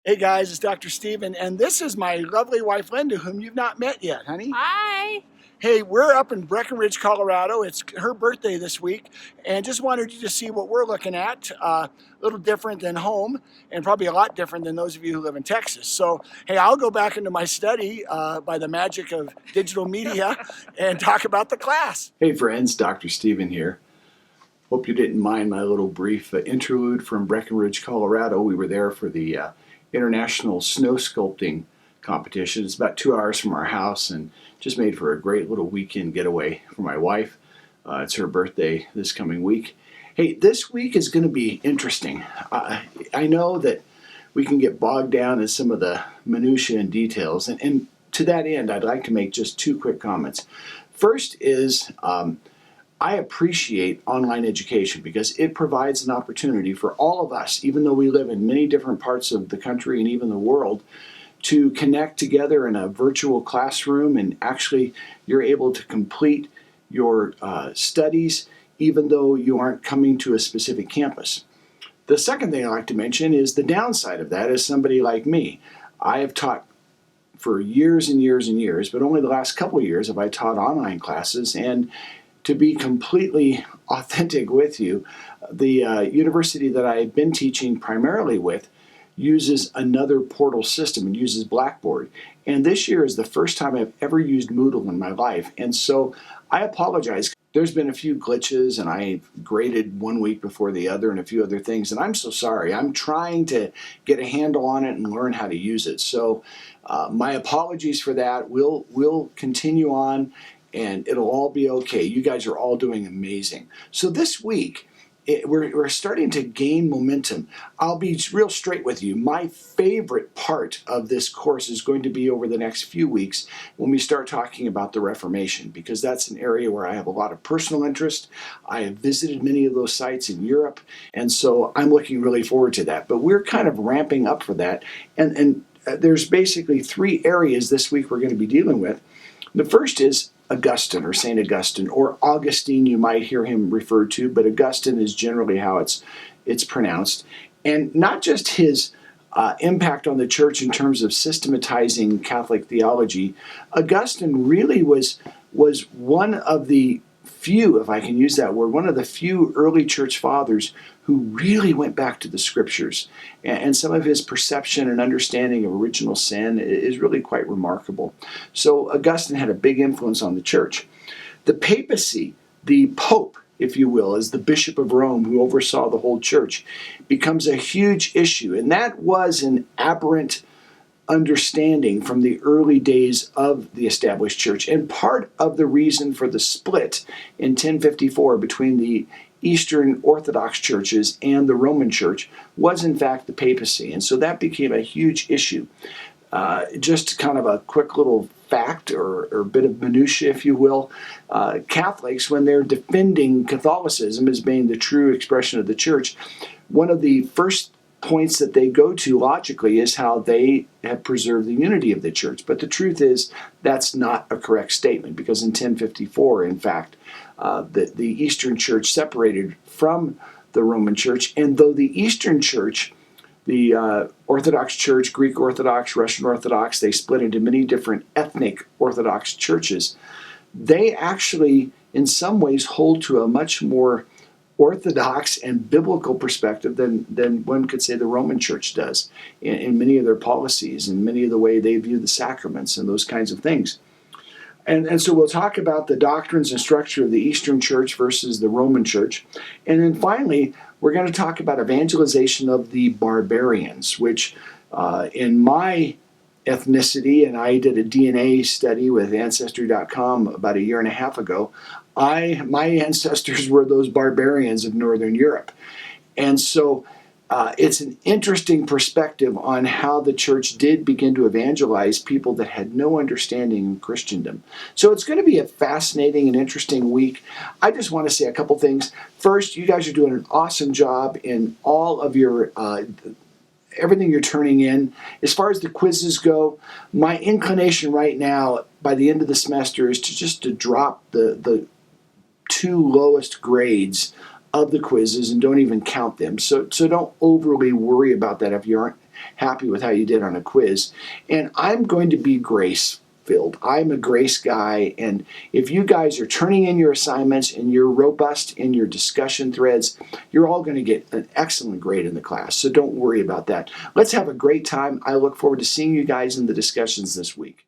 Hey guys, it's Dr. Steven, and this is my lovely wife Linda, whom you've not met yet, honey. Hi. Hey, we're up in Breckenridge, Colorado. It's her birthday this week, and just wanted you to see what we're looking at. A little different than home, and probably a lot different than those of you who live in Texas. So, hey, I'll go back into my study by the magic of digital media and talk about the class. Hey friends, Dr. Steven here. Hope you didn't mind my little brief interlude from Breckenridge, Colorado. We were there for the International Snow Sculpting Competition. It's about 2 hours from our house and just made for a great little weekend getaway for my wife. It's her birthday this coming week. Hey, this week is going to be interesting. I know that we can get bogged down in some of the minutiae and details, and to that end, I'd like to make just two quick comments. First is I appreciate online education because it provides an opportunity for all of us, even though we live in many different parts of the country and even the world, to connect together in a virtual classroom, and actually you're able to complete your studies even though you aren't coming to a specific campus. The second thing I like to mention is the downside of that is somebody like me. I have taught for years and years and years, but only the last couple of years have I taught online classes. And to be completely authentic with you, the university that I've been teaching primarily with uses another portal system and uses Blackboard. And this year is the first time I've ever used Moodle in my life. And so I apologize. There's been a few glitches, and I graded 1 week before the other and a few other things, and I'm so sorry. I'm trying to get a handle on it and learn how to use it. So my apologies for that. We'll continue on, and it'll all be okay. You guys are all doing amazing. So this week, we're starting to gain momentum. I'll be real straight with you. My favorite part of this course is going to be over the next few weeks when we start talking about the Reformation, because that's an area where I have a lot of personal interest. I have visited many of those sites in Europe, and so I'm looking really forward to that. But we're kind of ramping up for that, and there's basically three areas this week we're going to be dealing with. The first is Augustine, or St. Augustine, or Augustine, you might hear him referred to, but Augustine is generally how it's pronounced. And not just his impact on the church in terms of systematizing Catholic theology. Augustine really was one of the few, if I can use that word, one of the few early church fathers who really went back to the scriptures. And some of his perception and understanding of original sin is really quite remarkable. So Augustine had a big influence on the church. The papacy, the pope, if you will, as the Bishop of Rome who oversaw the whole church, becomes a huge issue. And that was an aberrant understanding from the early days of the established church. And part of the reason for the split in 1054 between the Eastern Orthodox churches and the Roman Church was in fact the papacy. And so that became a huge issue. Just kind of a quick little fact or bit of minutiae, if you will. Catholics, when they're defending Catholicism as being the true expression of the church, one of the first points that they go to logically is how they have preserved the unity of the church. But the truth is that's not a correct statement, because in 1054, in fact, the Eastern Church separated from the Roman Church. And though the Eastern Church, the Orthodox Church, Greek Orthodox, Russian Orthodox, they split into many different ethnic Orthodox churches, they actually in some ways hold to a much more orthodox and biblical perspective than one could say the Roman Church does in many of their policies and many of the way they view the sacraments and those kinds of things. And so we'll talk about the doctrines and structure of the Eastern Church versus the Roman Church. And then finally, we're going to talk about evangelization of the barbarians, which in my ethnicity, and I did a DNA study with Ancestry.com about a year and a half ago, my ancestors were those barbarians of Northern Europe. And so it's an interesting perspective on how the church did begin to evangelize people that had no understanding of Christendom. So it's going to be a fascinating and interesting week. I just want to say a couple things. First, you guys are doing an awesome job in all of your everything you're turning in. As far as the quizzes go, my inclination right now by the end of the semester is to drop the two lowest grades of the quizzes and don't even count them. So don't overly worry about that if you aren't happy with how you did on a quiz. And I'm going to be grace filled. I'm a grace guy, and if you guys are turning in your assignments and you're robust in your discussion threads, you're all going to get an excellent grade in the class. So don't worry about that. Let's have a great time. I look forward to seeing you guys in the discussions this week.